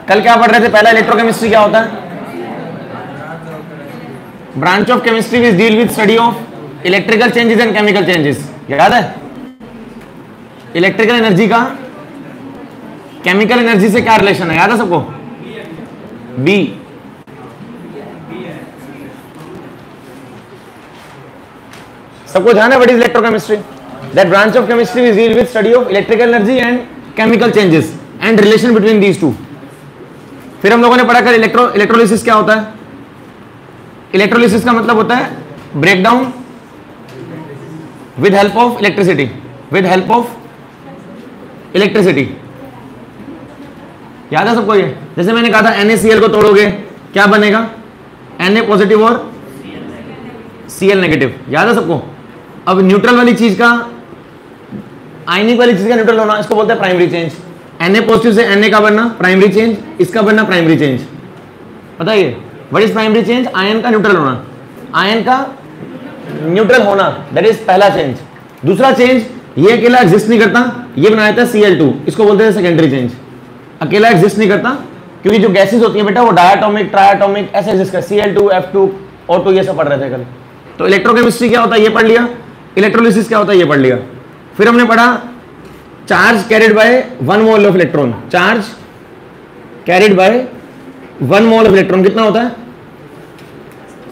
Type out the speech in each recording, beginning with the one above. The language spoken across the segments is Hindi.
कल क्या पढ़ रहे थे? पहला इलेक्ट्रोकेमिस्ट्री क्या होता है? Branch of chemistry which deal with study of electrical changes and chemical changes. याद है? इलेक्ट्रिकल एनर्जी का केमिकल एनर्जी से क्या रिलेशन है? याद है सबको? बी। सबको ध्यान है? What is electrochemistry? That branch of chemistry which deal with study of electrical energy and chemical changes and relation between these two. फिर हम लोगों ने पढ़ा कर इलेक्ट्रोलिसिस क्या होता है? इलेक्ट्रोलिसिस का मतलब होता है breakdown with help of electricity, with help of electricity. याद है सबको ये? जैसे मैंने कहा था NaCl को तोड़ोगे क्या बनेगा? Na पॉजिटिव और Cl नेगेटिव। याद है सबको? अब न्यूट्रल वाली चीज का, आयनिक वाली चीज का न्यूट्रल होना, इसको बोलते हैं प्राइमरी चेंज। Na पॉजिटिव से Na का बनना प्राइमरी चेंज, इसका बनना प्राइमरी चेंज। बताइए what is primary change? Ion का न्यूट्रल होना, आयन का न्यूट्रल होना, दैट इज पहला चेंज। दूसरा चेंज, ये अकेला एग्जिस्ट नहीं करता, ये बनाया था Cl2, इसको बोलते हैं सेकेंडरी चेंज। अकेला एग्जिस्ट नहीं करता क्योंकि जो गैसेस होती है बेटा वो डायटोमिक, ट्रायटोमिक ऐसे एग्जिस्ट कर, Cl2, F2, O2 ये सब पढ़ रहे थे कल। तो इलेक्ट्रोकेमिस्ट्री क्या होता है ये पढ़ लिया, इलेक्ट्रोलिसिस क्या होता है ये पढ़ लिया। फिर हमने पढ़ा charge carried by 1 mole of electron. Charge carried by 1 mole of electron कितना होता है?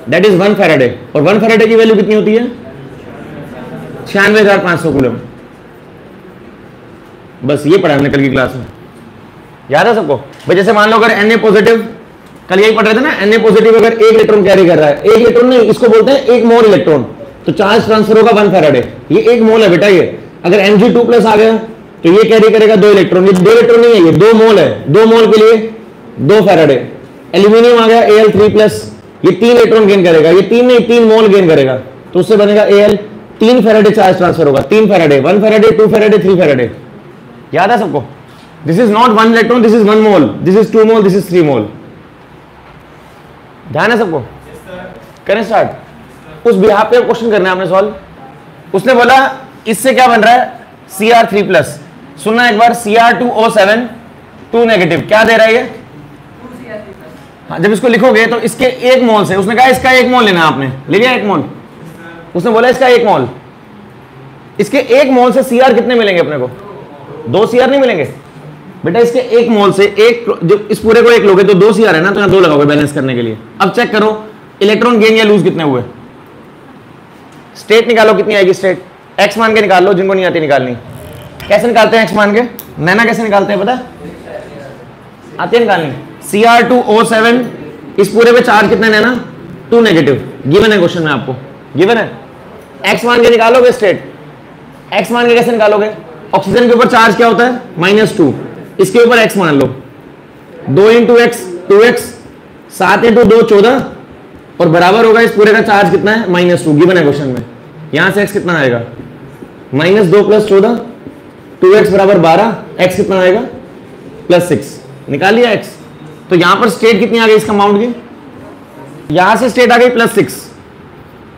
That is 1 Faraday. और 1 फैराडे की वैल्यू कितनी होती है? 96,500 कूलम। बस ये पढ़ा हमने कल की क्लास में। याद है सबको? भाई जैसे मान लो अगर Na पॉजिटिव, कल यही पढ़ रहे थे ना, Na पॉजिटिव अगर 1 इलेक्ट्रॉन कैरी कर रहा है, 1 इलेक्ट्रॉन नहीं, इसको बोलते हैं 1 मोल इलेक्ट्रॉन, तो चार्ज ट्रांसफर होगा 1 फैराडे। ये 1 मोल है बेटा। ये अगर Mg2+ आ गया तो ये कैरी करेगा 2 इलेक्ट्रॉन। ये 2 इलेक्ट्रॉन नहीं है, ये 2 मोल है। 2 मोल के लिए 2 फैराडे। एल्यूमिनियम आ गया Al3+, ये 3 इलेक्ट्रॉन गेन करेगा, ये 3 नहीं 3 मोल गेन करेगा, तो उससे बनेगा Al। 3 फैराडे चार्ज ट्रांसफर होगा, 3 फैराडे, 1 फैराडे, 2 फैराडे, 3 फैराडे। याद है सबको? This is not 1 electron, this is 1 mole, this is 2 mole, this is 3 मोल। ध्यान है सबको? करें स्टार्ट। उस बिहाफ पे क्वेश्चन करना है आपने सॉल्व। उसने बोला इससे क्या बन रहा है? Cr3+। सुनना एक बार, Cr2O7 2 नेगेटिव क्या दे रहा है ये? हाँ, जब इसको लिखोगे तो इसके 1 मोल से, उसने कहा इसका 1 मोल लेना आपने, ले लिया 1 मोल। उसने बोला इसका 1 मोल, इसके 1 मोल से Cr कितने मिलेंगे अपने को? 2 Cr नहीं मिलेंगे बेटा। इसके 1 मोल से एक, जो इस पूरे को 1 लोगे तो 2 Cr है ना, तो यहाँ 2 लगाओगे बैलेंस करने के लिए। अब चेक करो इलेक्ट्रॉन गेन या लूज कितने हुए। स्टेट निकालो कितनी आएगी स्टेट, एक्स मान के निकाल लो, जिनको नहीं आती निकालनी। कैसे निकालते हैं एक्स मान के? नैना कैसे निकालते हैं पता? आती है निकालनी। Cr2O7, इस पूरे पे चार्ज कितना नैना? 2 नेगेटिव। गिवन है क्वेश्चन में, आपको गिवन है। एक्स मान के निकालोगे स्टेट, एक्स मान के कैसे निकालोगे? ऑक्सीजन के ऊपर चार्ज क्या होता है? -2, इसके ऊपर एक्स मान लो, 2 × x 2x, 7 × 2 14, और बराबर होगा इस पूरे का चार्ज कितना है? -2। गिवन है क्वेश्चन में। यहां से x कितना आएगा? -2 + 14, 2x बराबर 12, x कितना आएगा? +6। निकाल लिया x। तो यहां पर स्टेट कितनी आ गई इस कंपाउंड की? यहां से स्टेट आ गई +6,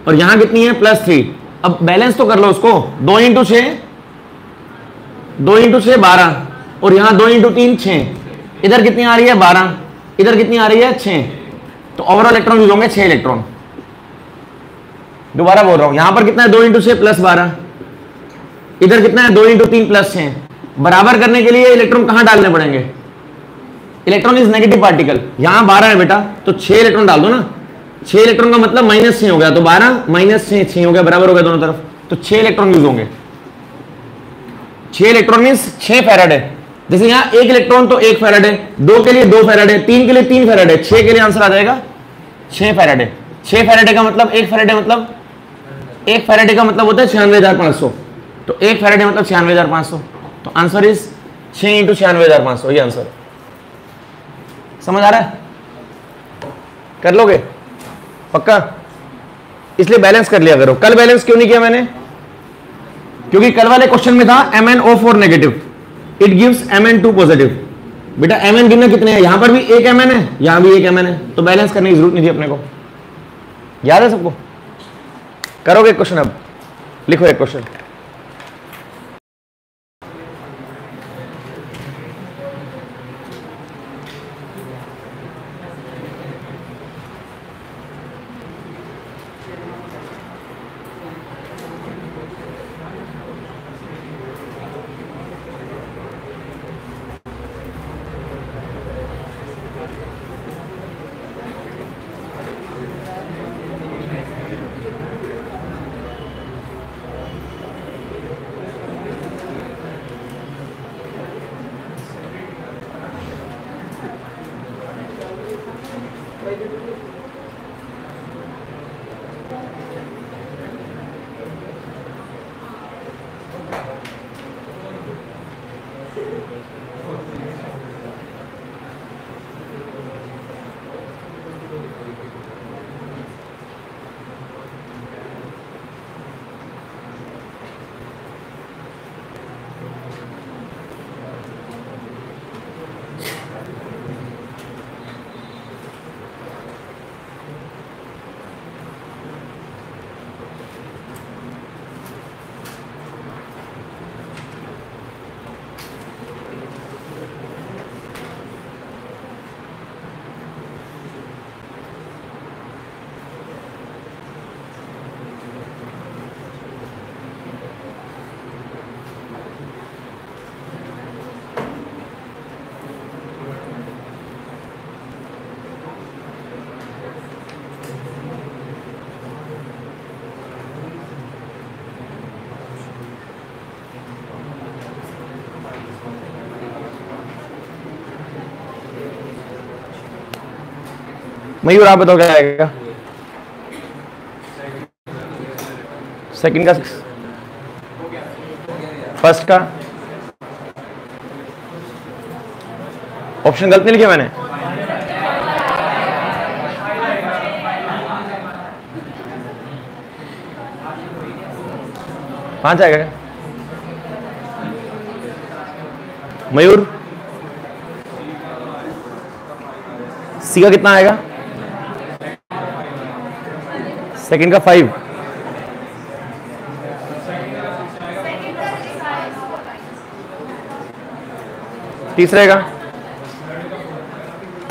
और यहां कितनी है? +3। अब बैलेंस तो कर लो उसको, 2 × 6, 2 × 6 12, और यहां 2 × 3 6। इधर कितनी आ रही है? 12, इधर कितनी आ रही है? 6। तो ओवरऑल इलेक्ट्रॉन यूज होंगे 6 इलेक्ट्रॉन। दोबारा बोल रहा हूं, यहां पर कितना है? 2 × 6 + 12, इधर कितना है? 2 × 3 + 6। बराबर करने के लिए इलेक्ट्रॉन कहां डालने पड़ेंगे? इलेक्ट्रॉन इज नेगेटिव पार्टिकल, यहां 12 है बेटा, तो 6 इलेक्ट्रॉन डाल दो ना। 6 इलेक्ट्रॉन का मतलब -6 हो गया, तो 12 - 6 हो गया, बराबर हो गया दोनों तरफ, तो 6 इलेक्ट्रॉन यूज होंगे। 6 इलेक्ट्रॉन मींस 6 फैराडे। जैसे यहां 1 इलेक्ट्रॉन तो 1 फैराडे, 2 के लिए 2 फैराडे, 3 के लिए 3 फैराडे, 6 के लिए आंसर आ जाएगा 6 फैराडे। 6 फैराडे का मतलब 1 फैराडे मतलब 1 फैराडे का मतलब होता है 96,500, तो 1 फैराडे मतलब 96,500, तो आंसर इज 6 × 96,500, ये आंसर। समझ आ रहा है? कर लोगे पक्का? इसलिए बैलेंस कर लिया करो। कल बैलेंस क्यों नहीं किया मैंने? क्योंकि कल वाले क्वेश्चन में था MnO4 negative, it gives Mn2 positive. बेटा Mn गिनना कितने हैं? यहां पर भी 1 Mn है, यहां भी 1 Mn है, तो बैलेंस करने की जरूरत नहीं थी अपने को। याद है सबको? करोगे क्वेश्चन? अब लिखो एक क्वेश्चन। मयूर आप बताओ क्या आएगा? सेकंड का 6, फर्स्ट का ऑप्शन गलत नहीं लिखा मैंने? पांच आएगा क्या? मयूर सी का कितना आएगा? सेकंड का 5, तीसरे का,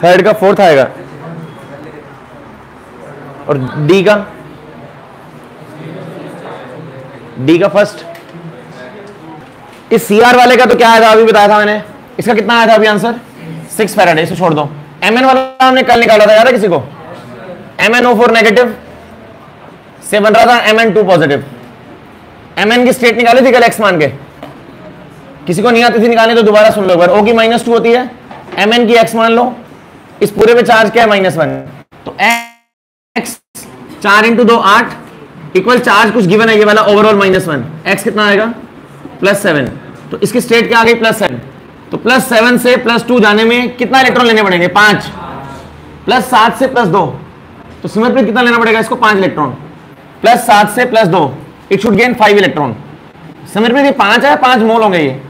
थर्ड का 4th आएगा, और डी का 1st। इस सीआर वाले का तो क्या आया था अभी बताया था मैंने, इसका कितना आया था अभी आंसर? 6 फैराडे। इसे छोड़ दो। एमएन वाला हमने कल निकाला था, याद है किसी को? MnO4 नेगेटिव से बन रहा था Mn2 पॉजिटिव। Mn की स्टेट निकाली थी कल एक्स मान के, किसी को नहीं आती थी निकालने तो दोबारा सुन लो एक बार। O की -2 होती है, Mn की x मान लो, इस पूरे पे चार्ज क्या है? -1। तो x 4 × 2 8 इक्वल चार्ज कुछ गिवन है ये वाला ओवरऑल -1। x कितना आएगा? +7। तो इसकी स्टेट क्या आ गई? +7। तो +7 से +2 जाने में कितना इलेक्ट्रॉन लेने पड़ेंगे? 5। +7 से +2, तो सिमिलरली कितना लेना पड़ेगा इसको? 5 इलेक्ट्रॉन। +7 से +2 it should gain 5 electron. Similarly 5 है, 5 मोल होंगे ये,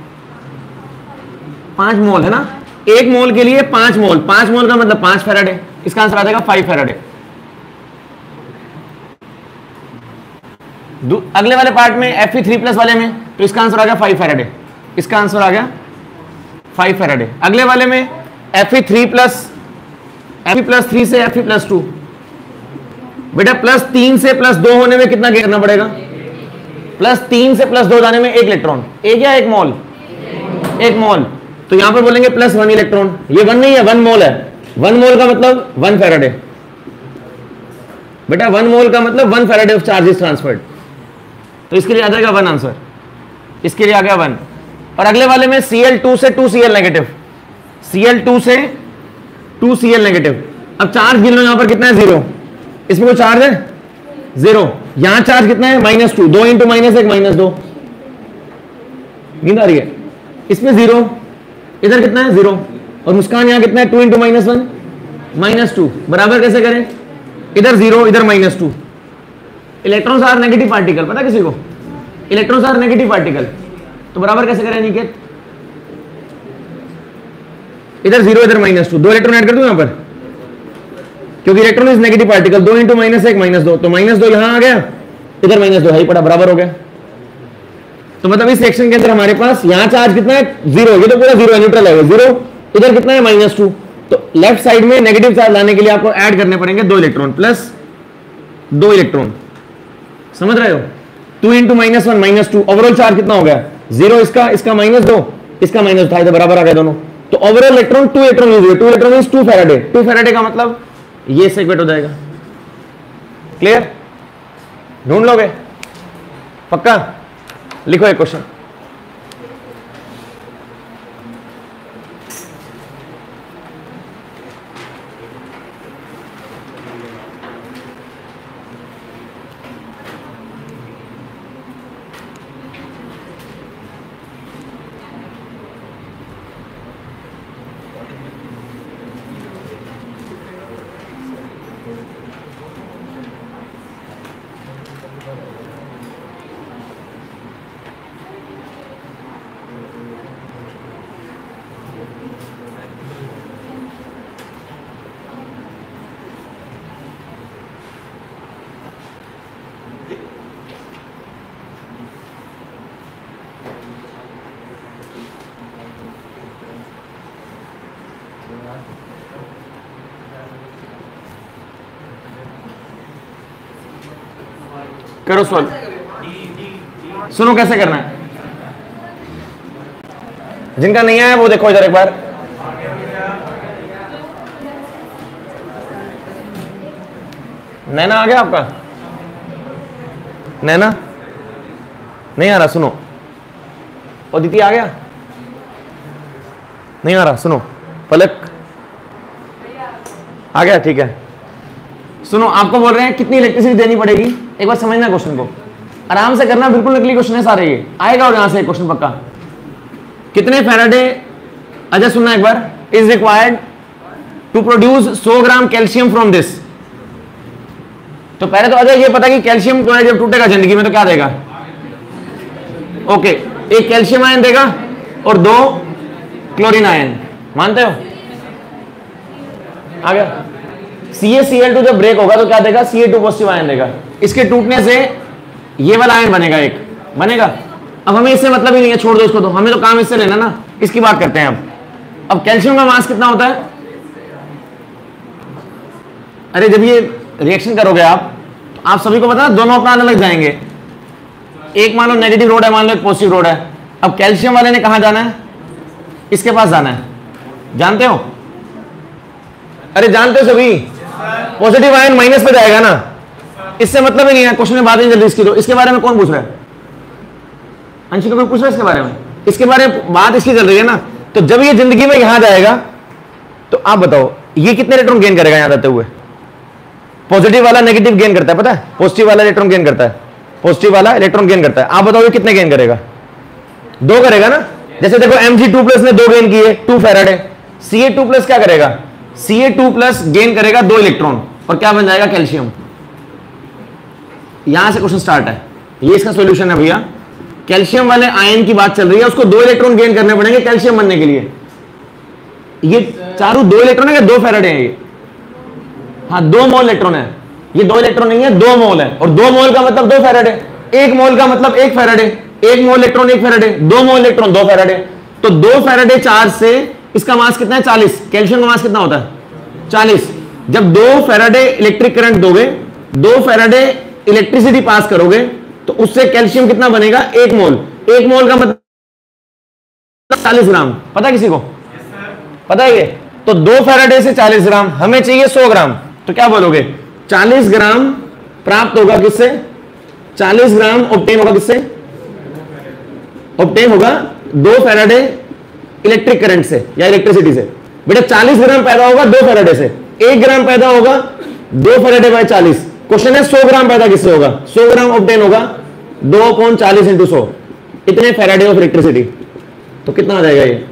5 मोल है ना, एक मोल के लिए 5 मोल। 5 मोल का मतलब 5 फैराडे। इसका आंसर आ जाएगा 5 फैराडे। अगले वाले पार्ट में Fe3+ वाले में तो इसका आंसर आ गया 5 फैराडे। इसका आंसर आ गया 5 फैराडे। अगले वाले में Fe+3 से Fe+2, बेटा +3 से +2 होने में कितना करना पड़ेगा? +3 से +2 जाने में 1 इलेक्ट्रॉन। एक या 1 मोल? 1 मोल। तो यहां पर बोलेंगे +1 इलेक्ट्रॉन। ये 1 नहीं है, 1 मोल है। 1 मोल का मतलब 1 फैराडे। बेटा 1 मोल का मतलब 1 Faraday of charge is transferred. तो इसके लिए आ जाएगा 1 आंसर। इसके लिए आ गया 1। और अगले वाले में Cl2 से 2Cl नेगेटिव, Cl2 से 2Cl नेगेटिव। अब चार्ज गिन लो, यहां पर कितना है? 0। इसमें कोई चार्ज है? 0। यहां चार्ज कितना है? -2। 2 × -1 -2 गिन आ रही है। इसमें 0, इधर कितना है? 0। और मुस्कान यहां कितना है? 2 × -1 -2। बराबर कैसे करें? इधर 0 इधर -2। इलेक्ट्रॉन्स आर नेगेटिव पार्टिकल, पता किसी को? Electrons are negative particle. तो बराबर कैसे करें निकेत? इधर 0 इधर -2, 2 इलेक्ट्रॉन ऐड कर दूं यहां पर, क्योंकि इलेक्ट्रॉन इज नेगेटिव पार्टिकल। 2 × -1 -2, तो -2 यहां आ गया, इधर -2 है ही पड़ा, बराबर हो गया। तो मतलब इस सेक्शन के अंदर हमारे पास यहां चार्ज कितना है? 0। ये तो पूरा 0 है, न्यूट्रल है 0। इधर कितना है? -2। तो लेफ्ट साइड में नेगेटिव चार्ज लाने के लिए आपको ऐड करने पड़ेंगे 2 इलेक्ट्रॉन, +2 इलेक्ट्रॉन। समझ रहे हो? 2 × -1 -2, ओवरऑल चार्ज कितना हो गया? 0 इसका, इसका -2, इसका -2 था, बराबर आ गया दोनों। तो ओवरऑल इलेक्ट्रॉन 2 इलेक्ट्रॉन यूज हुए। 2 इलेक्ट्रॉन मींस 2 फैराडे। 2 फैराडे का मतलब ये सेगमेंट हो जाएगा। क्लियर? ढूंढ लोगे? पक्का? लिखो एक क्वेश्चन। करो सॉल्व। सुनो कैसे करना है, जिनका नहीं आया वो देखो इधर एक बार। नैना आ गया आपका? नैना नहीं आ रहा, सुनो। अदिति आ गया? नहीं आ रहा, सुनो। पलक आ गया? ठीक है। सुनो, आपको बोल रहे हैं कितनी इलेक्ट्रिसिटी देनी पड़ेगी, एक बार समझना क्वेश्चन को, आराम से करना, बिल्कुल नकली क्वेश्चन है सारे, ये आएगा और यहां से क्वेश्चन पक्का। कितने फैराडे, अच्छा सुनना एक बार, is required to produce 100 gram calcium from this. तो पहले तो अजय ये पता कि कैल्शियम क्लोराइड जब टूटेगा जिंदगी में तो क्या देगा, ओके, एक कैल्शियम आयन देगा और 2 क्लोरीन आयन, मानते हो? आ गया। CaCl2 जब ब्रेक होगा तो क्या देगा, Ca2 पॉजिटिव आयन देगा। इसके टूटने से ये वाला आयन बनेगा, एक बनेगा। अब हमें इससे मतलब ही नहीं है, छोड़ दो इसको, तो हमें तो काम इससे लेना ना, इसकी बात करते हैं अब कैल्शियम का मास कितना होता है? अरे जब ये रिएक्शन करोगे आप, तो आप सभी को पता है दोनों अपना अलग जाएंगे, एक मान लो नेगेटिव रोड है, मान लो एक पॉजिटिव रोड है। अब कैल्शियम वाले ने कहां जाना है, इसके पास जाना है, जानते हो? अरे जानते हो सभी, पॉजिटिव आयन माइनस पे जाएगा ना, इससे मतलब ही नहीं है, क्वेश्चन में बात नहीं जल्दी इसकी, तो इसके बारे में कौन पूछ रहा है? अंशिका कोई पूछ रहा है इसके बारे में? इसके बारे में बात इसकी चल रही है ना। तो जब ये जिंदगी में यहां जाएगा तो आप बताओ ये कितने इलेक्ट्रॉन गेन करेगा यहां जाते हुए? पॉजिटिव वाला नेगेटिव गेन करता है, पता है? पॉजिटिव वाला इलेक्ट्रॉन गेन करता है, पॉजिटिव वाला इलेक्ट्रॉन गेन करता है। आप बताओ ये कितने गेन करेगा? 2 करेगा ना। जैसे देखो Mg2+ ने 2 गेन किए, 2 फैराडे। Ca2+ क्या करेगा? Ca2+ गेन करेगा 2 इलेक्ट्रॉन और क्या बन जाएगा? कैल्शियम। यहां से क्वेश्चन स्टार्ट है, ये इसका सॉल्यूशन है भैया। कैल्शियम वाले आयन की बात चल रही है, उसको 2 इलेक्ट्रॉन गेन करने पड़ेंगे कैल्शियम बनने के लिए। ये चारों 2 इलेक्ट्रॉन है या 2 फैराडे हैं ये? हाँ 2 मोल इलेक्ट्रॉन है, ये 2 इलेक्ट्रॉन नहीं है, 2 मोल है। और 2 मोल का मतलब 2 फैराडे, 1 मोल का मतलब 1 फैराडे, 1 मोल इलेक्ट्रॉन 1 फैराडे, 2 मोल इलेक्ट्रॉन 2 फैराडे। तो 2 फैराडे चार्ज से इसका मास कितना है? 40। कैल्शियम का मास कितना होता है? 40। जब 2 फैराडे इलेक्ट्रिक करंट दोगे, 2 फैराडे इलेक्ट्रिसिटी पास करोगे, तो उससे कैल्शियम कितना बनेगा? 1 मोल। 1 मोल का मतलब 40 ग्राम। पता है किसी को? पता है ये? तो 2 फैराडे से 40 ग्राम, हमें चाहिए 100 ग्राम। तो क्या बोलोगे? 40 ग्राम प्राप्त होगा किससे? 40 ग्राम ऑब्टेन होगा किससे? ऑब्टेन होगा 2 फैराडे इलेक्ट्रिक करंट से या इलेक्ट्रिसिटी से। बेटा 40 ग्राम पैदा होगा 2 फैराडे से, 1 ग्राम पैदा होगा 2 फैराडे बाय 40। क्वेश्चन है 100 ग्राम पैदा किससे होगा? 100 ग्राम ऑब्टेन होगा 2/40 × 100, इतने फैराडे ऑफ इलेक्ट्रिसिटी। तो कितना आ जाएगा ये?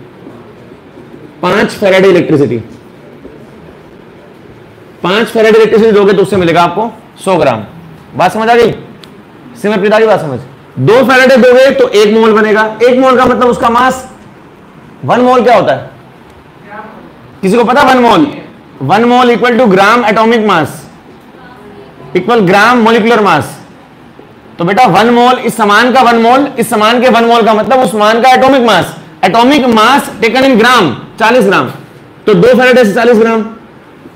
5 फैराडे इलेक्ट्रिसिटी। 5 फैराडे इलेक्ट्रिसिटी दोगे तो उससे मिलेगा आपको 100 ग्राम। बात समझ आ गई? सिमरप्रीत आ गई बात समझ? 2 फैराडे दोगे तो 1 मोल बनेगा। 1 मोल का मतलब उसका मास, 1 मोल क्या होता है? किसी को पता? 1 mole, 1 mole equal to gram atomic mass equal gram molecular mass. तो बेटा 1 मोल, इस समान का 1 मोल, इस समान के 1 मोल का मतलब उस समान का atomic mass. Atomic mass taken in gram 40 gram. तो 2 फैराडे से 40 ग्राम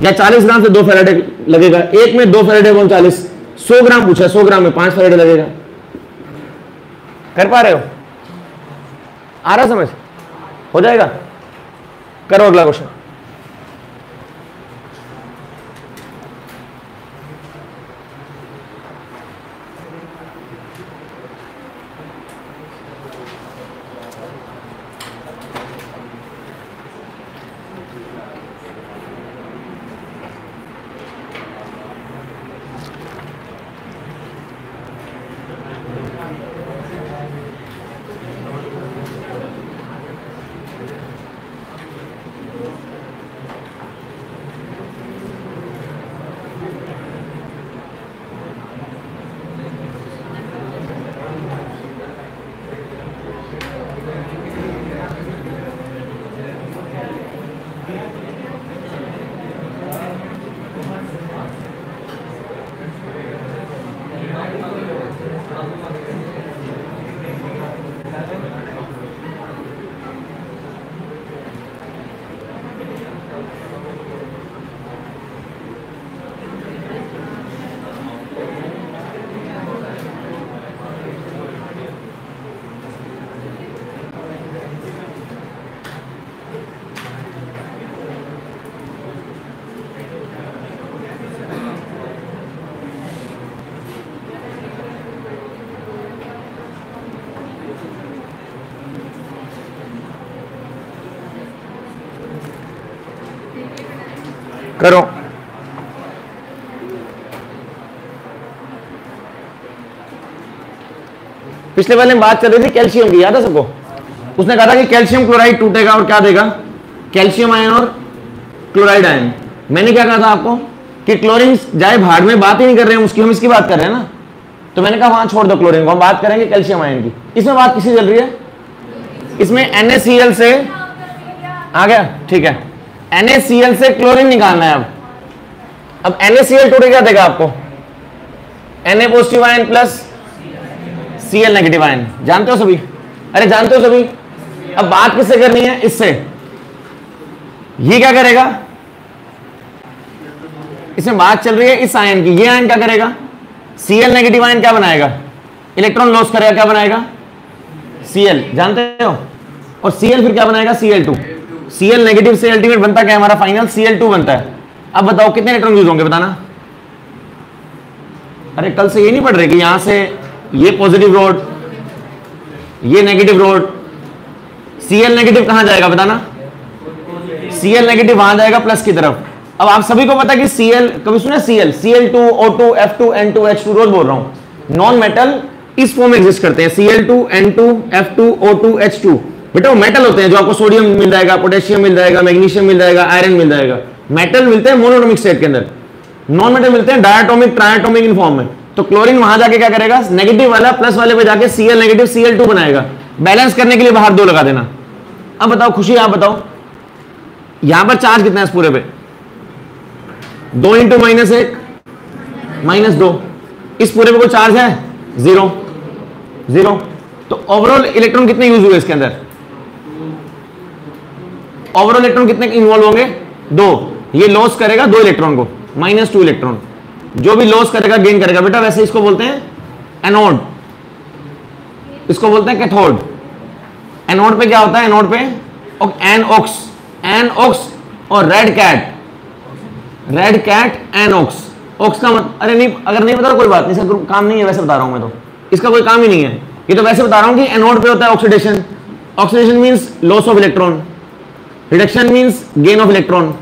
या 40 ग्राम से 2 फैराडे लगेगा। एक में 2 फैराडे 40, 100 ग्राम पूछा, 100 ग्राम में 5 फैराडे लगेगा। कर पा रहे हो? आ रहा समझ? हो जाएगा? करो अगला क्वेश्चन। करो। पिछले वाले में बात चल रही थी कैल्शियम की, याद है सबको? उसने कहा था कि कैल्शियम क्लोराइड टूटेगा और क्या देगा? कैल्शियम आयन और क्लोराइड आयन। मैंने क्या कहा था आपको कि क्लोरीन जाए भाग में, बात ही नहीं कर रहे हैं उसकी, हम इसकी बात कर रहे हैं ना। तो मैंने कहा वहां छोड़ दो क्लोरीन को, हम बात करेंगे कैल्शियम आयन की। इसमें बात किसी चल रही है? इसमें NaCl से आ गया, ठीक है। NaCl से क्लोरीन निकालना है। अब NaCl टूटे क्या देगा आपको? Na positive ion plus Cl negative ion. जानते हो सभी? अरे जानते हो सभी? अब बात किससे करनी है? इससे। ये क्या करेगा? इसमें बात चल रही है इस आयन की। ये आयन क्या करेगा? Cl नेगेटिव आयन क्या बनाएगा? इलेक्ट्रॉन लॉस करेगा, क्या बनाएगा? Cl, जानते हो? और Cl फिर क्या बनाएगा? Cl2। Cl नेगेटिव से अल्टीमेट बनता क्या है हमारा? फाइनल Cl2 बनता है। अब बताओ कितने इलेक्ट्रॉन यूज होंगे, बताना। अरे कल से ये नहीं पढ़ रहे कि यहां से ये पॉजिटिव रोड, ये नेगेटिव रोड, Cl नेगेटिव कहां जाएगा बताना? Cl नेगेटिव वहां जाएगा प्लस की तरफ। अब आप सभी को पता है कि Cl, कभी सुना Cl, Cl2, O2, F2, N2, H2, रोज बोल रहा हूं। नॉन मेटल इस फॉर्म में एग्जिस्ट करते हैं, Cl2, N2, F2, O2, H2। बेटा वो मेटल होते हैं जो आपको सोडियम मिल जाएगा, पोटेशियम मिल जाएगा, मैग्नीशियम मिल जाएगा, आयरन मिल जाएगा। मेटल मिलते हैं मोनोएटॉमिक स्टेट के अंदर, नॉन मेटल मिलते हैं डायटोमिक, ट्रायटोमिक इन फॉर्म में। तो क्लोरीन वहां जाके क्या करेगा? नेगेटिव वाला प्लस वाले पे जाके Cl नेगेटिव Cl2 बनाएगा। बैलेंस करने के लिए बाहर 2 लगा देना। अब बताओ खुशी, आप बताओ यहां पर चार्ज कितना है इस पूरे पे? 2 × -1 -2। इस पूरे पे कोई चार्ज है? 0 0। तो ओवरऑल इलेक्ट्रॉन कितने यूज हुए इसके अंदर? ओवरऑल इलेक्ट्रॉन कितने इन्वॉल्व होंगे? 2। ये लॉस करेगा 2 इलेक्ट्रॉन को, -2 इलेक्ट्रॉन। जो भी लॉस करेगा गेन करेगा। बेटा वैसे इसको बोलते हैं एनोड, इसको बोलते हैं कैथोड। एनोड पे क्या होता है? एनोड पे एनऑक्स, एनऑक्स और रेड कैट एनऑक्स। ऑक्स का अरे नहीं, अगर नहीं बता रहा कोई बात नहीं, इसका काम नहीं है, वैसे बता रहा हूं मैं, तो इसका कोई काम ही नहीं है। ये तो वैसे बता रहा हूं कि एनोड पे होता है oxidation. Oxidation means loss of electron, reduction means gain of electron.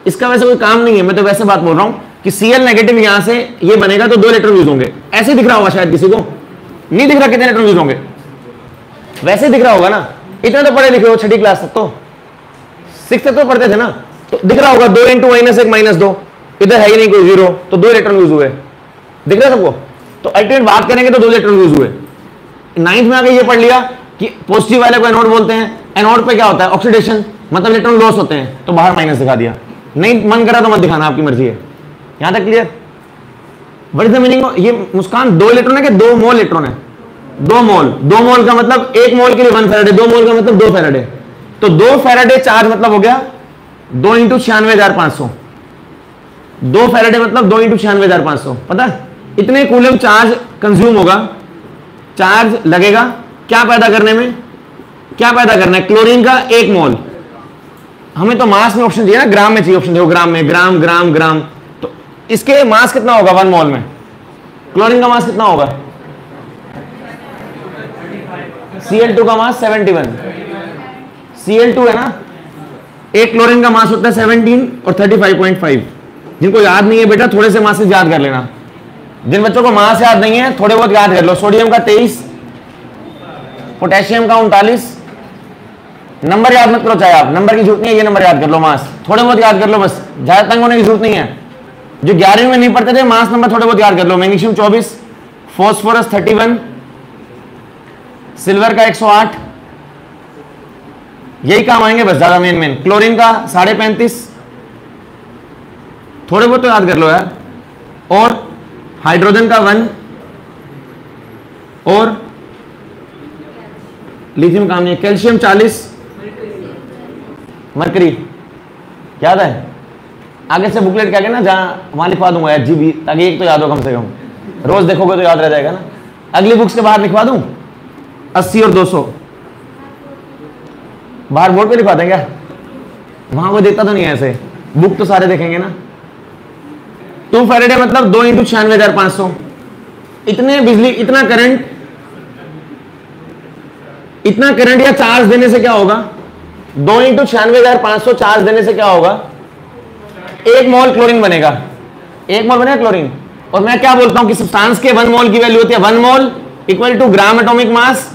इसका वैसे कोई काम नहीं है, मैं तो वैसे बात बोल रहा हूं कि Cl नेगेटिव यहां से ये बनेगा तो 2 इलेक्ट्रॉन यूज होंगे। ऐसे दिख रहा होगा शायद किसी को, नहीं दिख रहा कितने इलेक्ट्रॉन यूज होंगे? वैसे दिख रहा होगा ना, इतने तो पढ़े लिखे हो, 6ठी क्लास तक तो, 6th तक तो पढ़ते थे ना, तो दिख रहा होगा 2 × -1 -2। इधर है ही नहीं कोई 0, तो 2 इलेक्ट्रॉन यूज हुए। दिख रहा है सबको? तो अल्टीमेट बात करेंगे तो 2 इलेक्ट्रॉन यूज हुए। 9th में आके ये पढ़ लिया कि पॉजिटिव वाले को एनोड बोलते हैं। एनोड पे क्या होता है? ऑक्सीडेशन, मतलब इलेक्ट्रॉन लॉस होते हैं, तो बाहर माइनस दिखा दिया। नहीं मन करा तो मत दिखाना, आपकी मर्जी है। यहां तक clear? What is the meaning? ये मुस्कान 2 इलेक्ट्रॉन है कि 2 मोल इलेक्ट्रॉन है? 2 मोल। 2 मोल का मतलब 1 मोल के लिए 1 फैराडे, 2 मोल का मतलब 2 फैराडे। तो 2 फैराडे चार्ज मतलब हो गया 2 × 96,500। 2 फैराडे मतलब 2 × 96,500। पता है इतने कूलम चार्ज कंज्यूम होगा, चार्ज लगेगा क्या पैदा करने में? क्या पैदा करना है? क्लोरीन का 1 मोल। हमें तो मास में ऑप्शन चाहिए ना, ग्राम में चाहिए ऑप्शन। देखो ग्राम में, ग्राम ग्राम ग्राम। तो इसके मास कितना होगा 1 मोल में? क्लोरीन का मास कितना होगा? Cl2 का मास 71। Cl2 है ना, एक क्लोरीन का मास होता है 17 और 35.5। जिनको याद नहीं है बेटा थोड़े से मास से याद कर लेना। जिन बच्चों को मास याद नहीं है थोड़े बहुत याद कर लो। सोडियम का 23, पोटेशियम का 39। नंबर याद मत करो, चाहे आप नंबर की जरूरत नहीं है, ये नंबर याद कर लो, मास थोड़े बहुत याद कर लो, बस ज्यादा तंग होने की जरूरत नहीं है। जो 11वीं में नहीं पढ़ते थे मास नंबर थोड़े बहुत याद कर लो। मैग्नीशियम 24, फॉस्फोरस 31, सिल्वर का 108, यही काम आएंगे बस, ज्यादा मेन। क्लोरीन का 35.5, थोड़े बहुत तो याद कर लो यार। और हाइड्रोजन का 1 और लिथियम काम नहीं है। कैल्शियम 40, मरकरी याद है? आगे से बुकलेट क्या ना, जहां वहां लिखवा दूंगा HGB, ताकि एक तो याद हो कम से कम। रोज देखोगे तो याद रह जाएगा ना। अगली बुक्स के बाहर लिखवा दूं 80 और 200, बाहर बोर्ड पे लिखवा देंगे। वहां कोई देखता तो नहीं है ऐसे, बुक तो सारे देखेंगे ना। 2 फैराडे मतलब 2 × 96,500। इतने बिजली, इतना करंट या चार्ज देने से क्या होगा? 2 × 96,500 चार्ज देने से क्या होगा? 1 मोल क्लोरीन बनेगा। 1 मोल बनेगा क्लोरीन। और मैं क्या बोलता हूं कि सब्सटेंस के 1 मोल की वैल्यू होती है 1 mole equal to gram atomic mass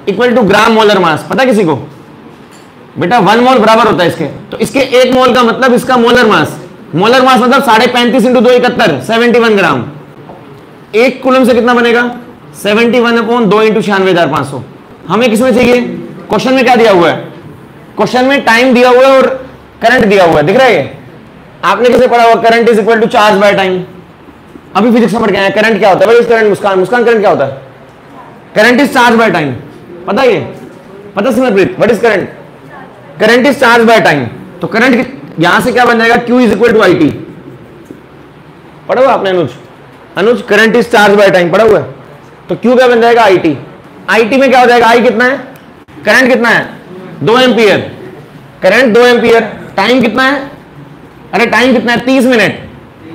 equal to gram molar mass. पता किसी को बेटा 1 मोल बराबर होता है इसके, तो इसके 1 मोल का मतलब इसका मोलर मास मतलब 35.5 इंटू 2 71 71 ग्राम। 1 कूलम से कितना बनेगा 71/2 इंटू 96,500। हमें किसमें चाहिए, क्वेश्चन में क्या दिया हुआ है, क्वेश्चन में टाइम दिया हुआ है और करंट दिया हुआ है, दिख रहा है ये? आपने कैसे पढ़ा हुआ, current is equal to charge by time. अभी फिजिक्स में पढ़ के आए, करंट क्या होता है भाई, करंट मुस्कान करंट क्या होता है, current is charge by time. पता है ये, पता Simarpreet what is current, current is charge by time. तो करंट यहां से क्या बन जाएगा, Q is equal to I T. पढ़ा हुआ आपने Anuj current is charge by time पढ़ा हुआ है, तो Q क्या बन जाएगा आई टी। आई टी में क्या हो जाएगा, आई कितना है, करंट कितना है 2 एम्पियर, करंट 2 एम्पियर, टाइम कितना है, अरे टाइम कितना है 30 मिनट,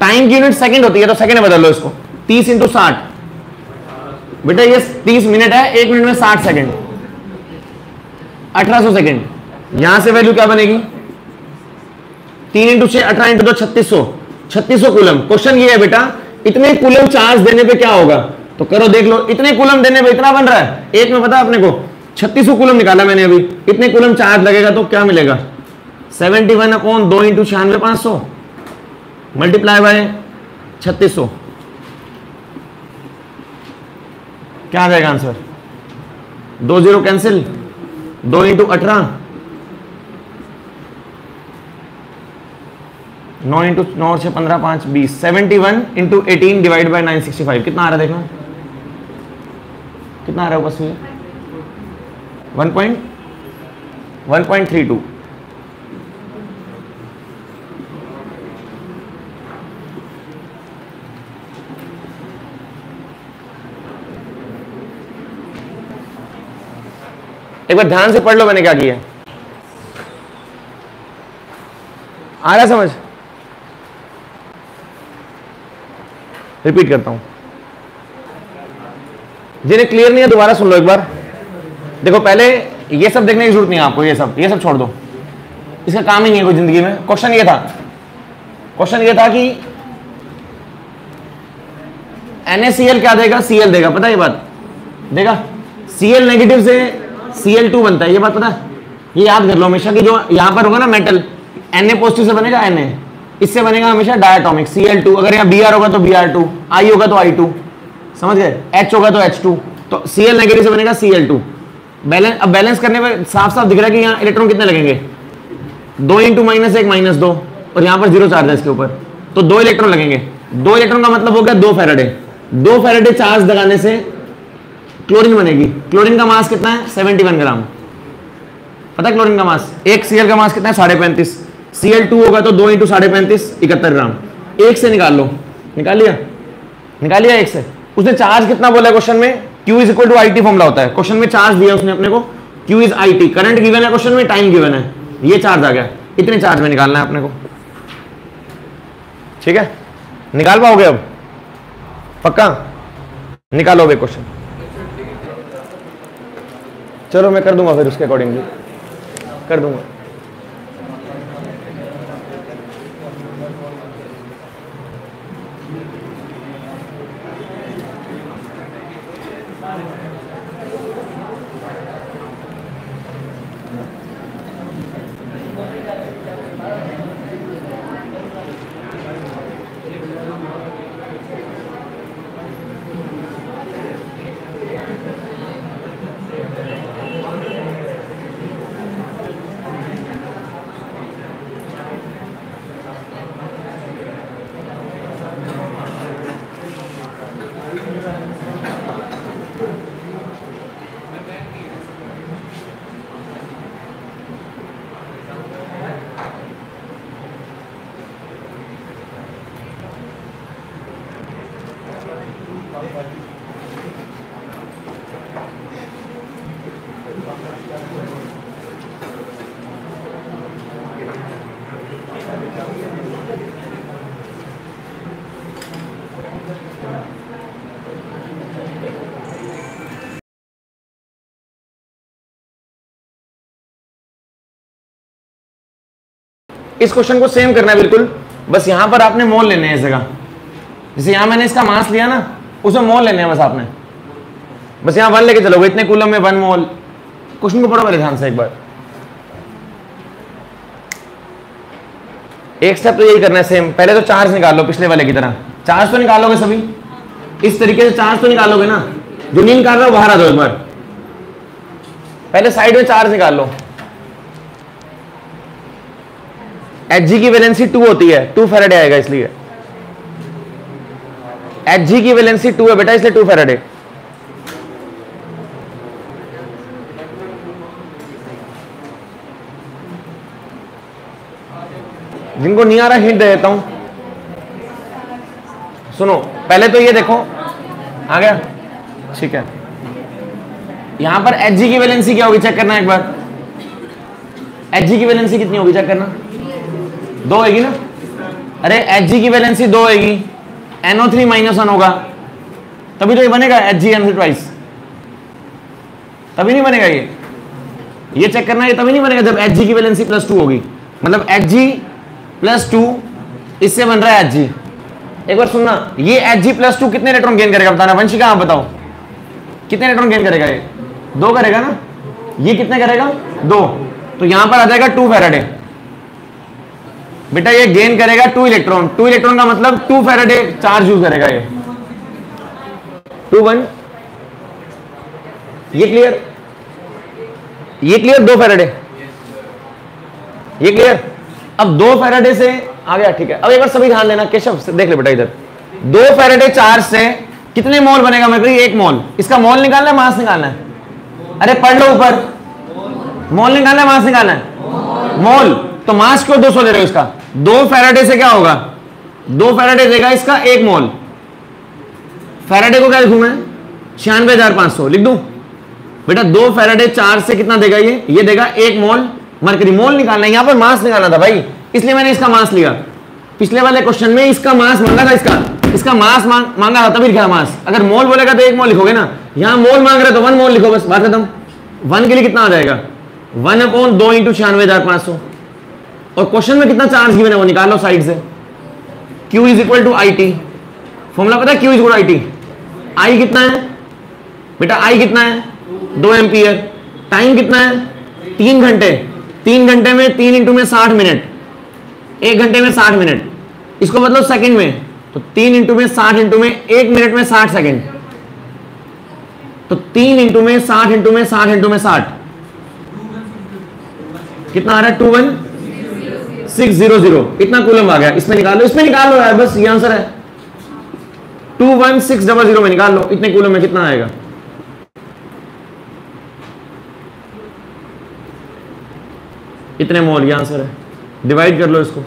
टाइम की यूनिट सेकंड होती है तो सेकंड में बदल लो इसको, 30 इंटू 60। बेटा ये 30 मिनट है, 1 मिनट में 60 सेकंड, 1800 सेकंड। यहां से वैल्यू क्या बनेगी 3 इंटू 6 18 इंटू 2 3600 कूलम। क्वेश्चन ये है बेटा इतने कूलम चार्ज देने पे क्या होगा, तो करो देख लो, इतने कूलम देने पे इतना बन रहा है, एक में पता अपने को 3600 कूलम निकाला मैंने अभी, इतने कूलम चार्ज लगेगा तो क्या मिलेगा 71/2 इंटू 96,500 मल्टीप्लाई बाय 3600, क्या आ जाएगा आंसर, 2 0 कैंसिल, 2 इंटू 18 9 इंटू 9 से 15 5 20 71 इंटू 18 डिवाइड बाय 965 कितना आ रहा है देखना, कितना आ रहा है बस ये 1.32। एक बार ध्यान से पढ़ लो मैंने क्या किया, आ रहा समझ, रिपीट करता हूं, जिन्हें क्लियर नहीं है दोबारा सुन लो एक बार। देखो पहले ये सब देखने की जरूरत नहीं है आपको, ये सब छोड़ दो, इसका काम ही नहीं है कोई जिंदगी में। क्वेश्चन ये था कि NaCl क्या देगा, Cl देगा, पता है ये बात देगा, Cl नेगेटिव से Cl2 बनता है, ये बात पता है, ये याद कर लो हमेशा कि जो यहां पर होगा ना मेटल Na पॉजिटिव से बनेगा Na, इससे बनेगा हमेशा डायटोमिक Cl2, अगर यहाँ Br होगा तो Br2, I होगा तो I2, समझ गए, H होगा तो H2, तो Cl नेगेटिव से बनेगा Cl2। बैलेंस, अब बैलेंस करने पर साफ साफ दिख रहा है कि यहाँ इलेक्ट्रॉन कितने लगेंगे 2 इंटू -1 -2 और यहाँ पर 0 चार्ज है इसके ऊपर, तो 2 इलेक्ट्रॉन लगेंगे। 2 इलेक्ट्रॉन का मतलब हो गया 2 फैराडे, 2 फैराडे चार्ज लगाने से क्लोरीन बनेगी। क्लोरीन का मास कितना है 71 ग्राम, पता है क्लोरीन का मास, एक Cl का मास कितना है 35.5, Cl2 होगा तो 2 इंटू 35.5 71 ग्राम। एक से निकाल लो, निकाल लिया एक से। उसने चार्ज कितना बोला क्वेश्चन में, Q is equal to I T formula होता है, क्वेश्चन में चार्ज दिया उसने अपने को, Q is I T, current given है क्वेश्चन में, टाइम गिवन है, ये चार्ज आ गया, इतने चार्ज में निकालना है अपने को, ठीक है, निकाल पाओगे अब पक्का, निकालो अब एक क्वेश्चन, चलो मैं कर दूंगा फिर उसके अकॉर्डिंगली कर दूंगा। इस क्वेश्चन को सेम करना है बिल्कुल, बस यहां पर आपने मोल लेने हैं इस जगह, जैसे यहां मैंने इसका मास लिया ना, उसमें मोल लेने हैं बस आपने, बस यहां 1 लेके चलोगे, इतने कूलम में 1 मोल। क्वेश्चन को पढ़ो मेरे ध्यान से एक बार। एक स्टेप तो यही करना है सेम। पहले तो चार्ज निकाल लो पिछले वाले की तरह। चार्ज तो निकालोगे सभी, इस तरीके से चार्ज तो निकालोगे ना। जो नहीं निकाल रहा हो बाहर आ दो एक बार। पहले साइड में चार्ज निकाल लो। Hg की वैलेंसी 2 होती है, 2 फैराडे आएगा इसलिए। Hg की वैलेंसी 2 है बेटा, इसलिए 2 फैराडे। जिनको नहीं आ रहा हिंट दे देता हूं, सुनो। पहले तो ये देखो, आ गया, ठीक है। यहां पर Hg की वैलेंसी क्या होगी चेक करना एक बार। Hg की वैलेंसी कितनी होगी चेक करना, 2 होगी ना। अरे Hg की वैलेंसी 2 होगी, NO3 -1 होगा, तभी तो ये बनेगा HgNO3 ट्वाइस। तभी नहीं बनेगा ये चेक करना, ये तभी नहीं बनेगा जब Hg की वैलेंसी +2 होगी। मतलब Hg +2 इससे बन रहा है Hg। एक बार सुनना, ये Hg +2 कितने इलेक्ट्रॉन गेन करेगा बताना। वंशिका आप बताओ कितने इलेक्ट्रॉन गेन करेगा। ये 2 करेगा ना, ये कितने करेगा 2, तो यहां पर आ जाएगा 2 फैराडे। बेटा ये गेन करेगा 2 इलेक्ट्रॉन। 2 इलेक्ट्रॉन का मतलब 2 फैराडे चार्ज यूज करेगा ये। 2 1, ये क्लियर, ये क्लियर। 2 फैराडे, ये क्लियर। अब 2 फैराडे से आ गया, ठीक है। अब एक बार सभी ध्यान देना, केशव देख ले बेटा इधर। 2 फैराडे चार्ज से कितने मोल बनेगा मैं 1 मोल। इसका मोल निकालना है, मास निकालना है। अरे पढ़ लो ऊपर, मोल निकालना है मास निकालना है। मोल, तो मास क्यों 200 ले रहे हो इसका। 2 फैराडे से क्या होगा, 2 फैराडे देगा इसका 1 मोल। फैराडे को क्या लिखूं मैं, 96,500 लिख दूं। बेटा 2 फैराडे चार्ज से कितना देगा ये देगा 1 मोल मरकरी। मोल निकालना है, यहां पर मास निकालना था भाई, इसलिए मैंने इसका मास लिया। पिछले वाले क्वेश्चन में इसका मास मांगा था, इसका मास मांगा था, तभी लिखा मास। अगर मोल बोलेगा तो 1 मोल लिखोगे ना, यहां मोल मांग रहे तो 1 मोल लिखो, बस बात खत्म। 1 के लिए कितना आ जाएगा, 1/2 × 96,500। और क्वेश्चन में कितना चार्ज गिवन है वो निकाल लो साइड से। Q = IT, फॉर्मूला पता है, Q = IT। I कितना है बेटा, I कितना है 2 एम्पियर। टाइम कितना है 3 घंटे। 3 घंटे में 3 × 60 मिनट, 1 घंटे में 60 मिनट, इसको मतलब सेकंड में, तो 3 × 60 × 1 मिनट में 60 सेकंड, तो 3 × 60 × 60 × 60 कितना आ रहा है 21600। इतना कूलम आ गया। इसमें निकाल लो, इसमें निकाल लो यार, बस ये आंसर है। 21600 में निकाल लो, इतने कूलम में कितना आएगा। इतने मोल, ये आंसर है। डिवाइड कर लो इसको।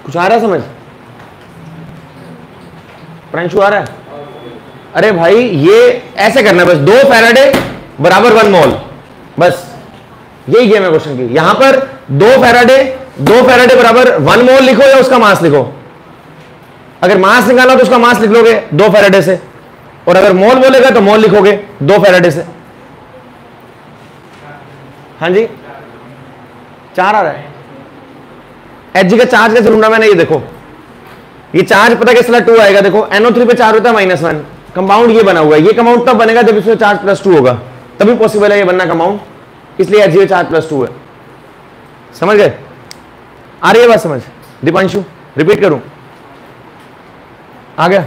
कुछ आ रहा है समझ, प्रिंशु आ रहा है। अरे भाई ये ऐसे करना है बस, 2 फैराडे बराबर 1 मोल, बस यही गेम है क्वेश्चन की। यहां पर 2 फैराडे बराबर 1 मोल लिखो या उसका मास लिखो। अगर मास निकालना तो उसका मास लिख लोगे 2 फैराडे से, और अगर मोल बोलेगा तो मोल लिखोगे 2 फैराडे से। हाँ जी 4 आ रहा है। Hg का चार्ज कैसे ढूंढा मैंने, ये देखो, ये चार्ज पता कैसे 2 आएगा। देखो NO3 पे चार्ज होता है -1, कंपाउंड ये बना हुआ है। ये कंपाउंड तब बनेगा जब इसमें चार्ज +2 होगा, तभी पॉसिबल है ये बनना कंपाउंड, इसलिए Hg चार्ज +2 है। समझ गए, आ रही है बात समझ। दीपांशु रिपीट करूं, आ गया,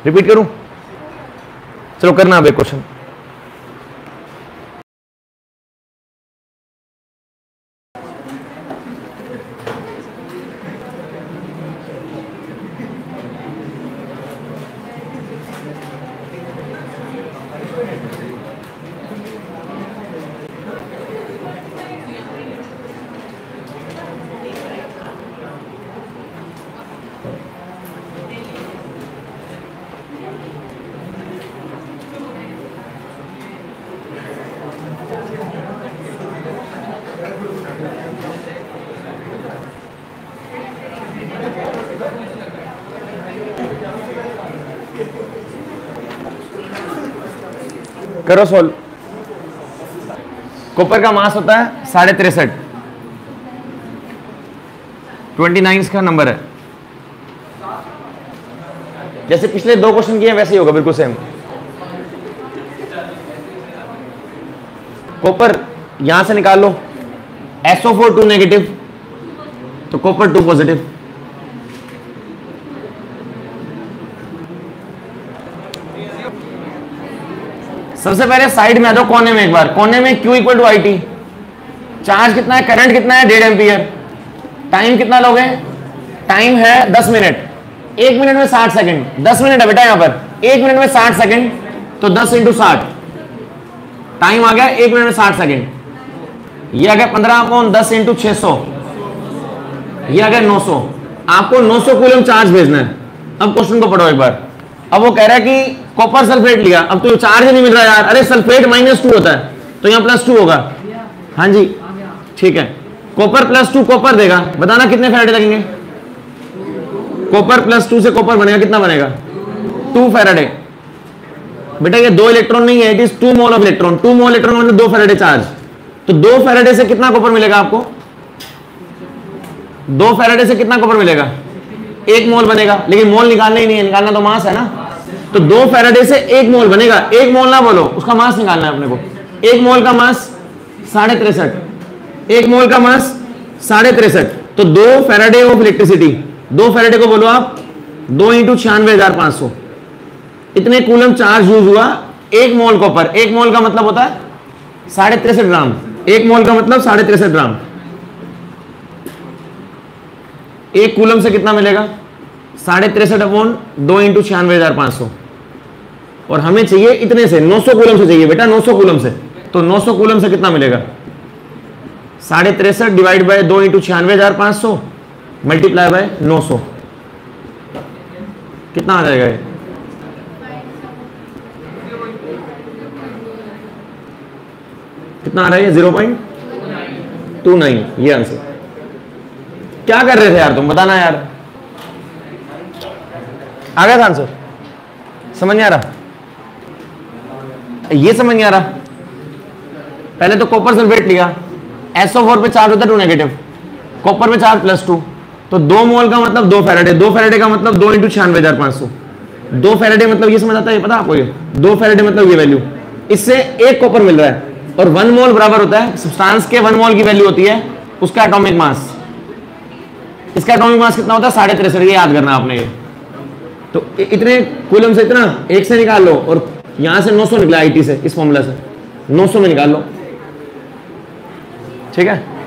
रिपीट करूं, चलो करना अब एक क्वेश्चन। करो सोल्व। कॉपर का मास होता है 63.5, 29 का नंबर है। जैसे पिछले 2 क्वेश्चन किए वैसे ही होगा, बिल्कुल सेम। कॉपर यहां से निकाल लो, SO4 2 नेगेटिव, तो कॉपर 2 पॉजिटिव। सबसे पहले साइड में आ जाओ, कोने में एक बार, कोने में Q equal to IT, charge कितना है, करंट कितना है 1.5 एम्पियर, टाइम कितना लोगे, टाइम है 10 मिनट, 1 मिनट में 60 सेकंड, 10 मिनट है बेटा यहां पर, 1 मिनट में 60 सेकंड, तो 10 × 60 टाइम आ गया 1 मिनट में 60 सेकंड। ये आ गया 15/10 × 600, ये आ गया 900। आपको 900 कूलम चार्ज भेजना है। अब क्वेश्चन को पढ़ो एक बार। अब वो कह रहा है कि कॉपर सल्फेट लिया, अब तो चार्ज ही नहीं मिल रहा यार, अरे सल्फेट -2 होता है तो यहाँ +2 होगा। हाँ जी ठीक है, कॉपर +2 कॉपर देगा, बताना कितने फैराडे लगेंगे। कॉपर +2 से कॉपर बनेगा, कितना बनेगा 2 फैराडे। बेटा ये 2 इलेक्ट्रॉन नहीं है, it is 2 mole of electron, 2 mole electron मतलब 2 फैराडे चार्ज, तो 2 फैराडे से कितना कॉपर मिलेगा आपको, 2 फैराडे से कितना कॉपर मिलेगा, 1 मोल बनेगा, लेकिन मोल निकालना ही नहीं है, निकालना तो मास है ना, तो 2 फैराडे से 1 मोल बनेगा, 1 मोल ना बोलो, उसका मास निकालना है अपने को। 1 मोल का मास 63.5, 1 मोल का मास 63.5, तो 2 फैराडे ऑफ इलेक्ट्रिसिटी, 2 फैराडे को बोलो आप 2 × 96,500, इतने कूलम चार्ज यूज हुआ 1 मोल कॉपर। 1 मोल का मतलब होता है 63.5 ग्राम, 1 मोल का मतलब 63.5 ग्राम। 1 कूलम से कितना मिलेगा 63/2 × 96,500, और हमें चाहिए इतने से 900 कूलम से चाहिए बेटा, 900 कूलम से, तो 900 कूलम से कितना मिलेगा 63.5 डिवाइड बाय 2 × 96,500 मल्टीप्लाई बाय 900, कितना आ जाएगा ये, कितना आ रहा है 0.29, ये आंसर। क्या कर रहे थे यार तुम, बताना यार, आ गया था आंसर, समझ नहीं आ रहा, ये समझ नहीं आ रहा। पहले तो कॉपर सल्फेट लिया, SO4 पे चार्ज होता है 2 नेगेटिव, कॉपर पे चार्ज +2, तो 2 मोल का मतलब 2 फैराडे, 2 फैराडे का मतलब 2 × 96,500, 2 फैराडे मतलब ये समझ आता है, ये पता आपको, ये 2 फैराडे मतलब ये वैल्यू, इससे 1 कॉपर मिल रहा है, और 1 मोल बराबर होता है सब्सटेंस के 1 मोल की वैल्यू होती है उसका एटॉमिक मास। इसका एटॉमिक मास कितना होता है 63.5, ये याद करना आपने। ये तो इतने कूलम से इतना 1 से निकाल लो, और यहां से 900 निकला IT से, इस फॉर्मूला से 900 में निकाल लो, ठीक है।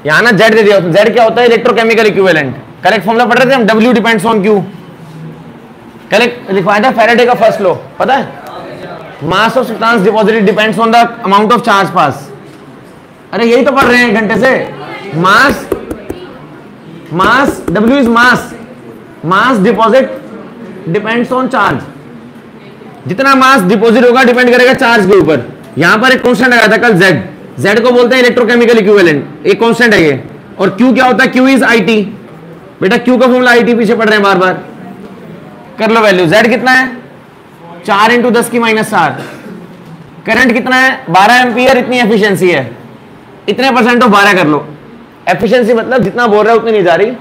यहां ना Z दे दिया, Z क्या होता है इलेक्ट्रोकेमिकल इक्विवेलेंट। करेक्ट फॉर्मूला पढ़ रहे थे हम, W depends on Q। Correct लिखवाया था फैराडे का फर्स्ट लॉ, पता है, mass of substance deposited depends on the amount of charge pass. अरे यही तो पढ़ रहे हैं 1 घंटे से। Mass W is mass deposit depends on charge. जितना मास डिपॉजिट होगा डिपेंड करेगा चार्ज के ऊपर। यहां पर एक कांस्टेंट आया था कल Z को बोलते हैं इलेक्ट्रोकेमिकल इक्विवेलेंट, एक कांस्टेंट है ये। और Q क्या होता है, Q इज IT, बेटा क्यू का फॉर्मूला आईटी पीछे पढ़ रहे हैं बार बार, कर लो वैल्यू। जेड कितना है 4 इंटू 10 की -4। करंट कितना है 12 एम्पियर, इतनी एफिशिएंसी है, इतने परसेंट ऑफ 12 कर लो। एफिशिएंसी मतलब जितना बोल रहा है उतनी नहीं जा रही,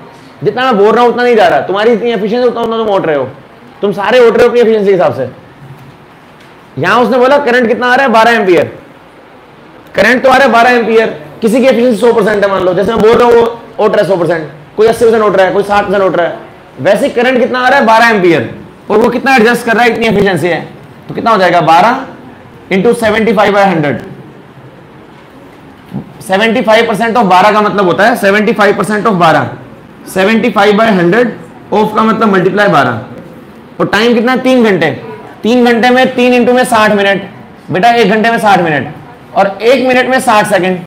जितना मैं बोल रहा हूं उतना नहीं जा रहा। तुम्हारी इतनी एफिशिएंसी उतना तुम ओट रहे हो, तुम सारे ओट रहे हो अपनी एफिशिएंसी के हिसाब से। यहां उसने बोला करंट कितना आ रहा है 12 एम्पियर, करंट तो आ रहा है 12 एम्पियर, किसी की एफिशिएंसी 100% है मान लो, जैसे मैं बोल रहा हूँ वो ओट रहा है 100%, कोई 80% ओट रहा है, कोई 60% ओट रहा है, वैसे करंट कितना आ रहा है 12 एम्पियर, और वो कितना एडजस्ट कर रहा है, इतनी एफिशिएंसी है, तो कितना हो जाएगा 12 इंटू 75/100। 75% ऑफ 12 का मतलब होता है 75% ऑफ 12, 75/100 ऑफ का मतलब मल्टीप्लाई 12, और टाइम कितना है 3 घंटे। 3 घंटे में 3 इंटू में 60 मिनट, बेटा 1 घंटे में 60 मिनट, और 1 मिनट में 60 सेकंड,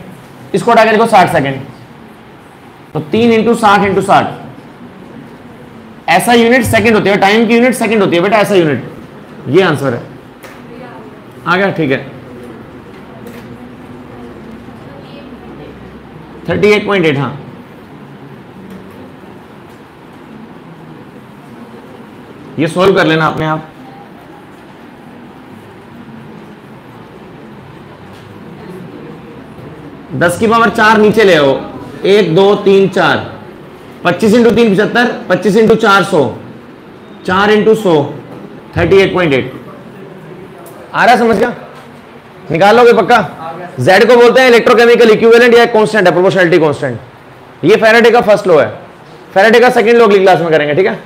इसको उठा के देखो 60 सेकंड, तो 3 इंटू 60 इंटू 60, ऐसा यूनिट सेकंड होती है, टाइम की यूनिट सेकंड होती है बेटा, ऐसा यूनिट। ये आंसर है, आ गया, ठीक है। 38.8, हाँ ये सोल्व कर लेना अपने आप। दस की पावर 4 नीचे ले आओ, 1 2 3 4, 25 इंटू 3 75, 25 इंटू 4 100, 4 इंटू 100 38.8। आ रहा है समझ का? निकाल लोगे पक्का? Z को बोलते हैं इलेक्ट्रोकेमिकल इक्विवेलेंट या कांस्टेंट है, प्रोपोर्शनैलिटी कांस्टेंट। ये फैराडे का फर्स्ट लॉ है, फैराडे का सेकंड लॉ अगली क्लास में करेंगे, ठीक है।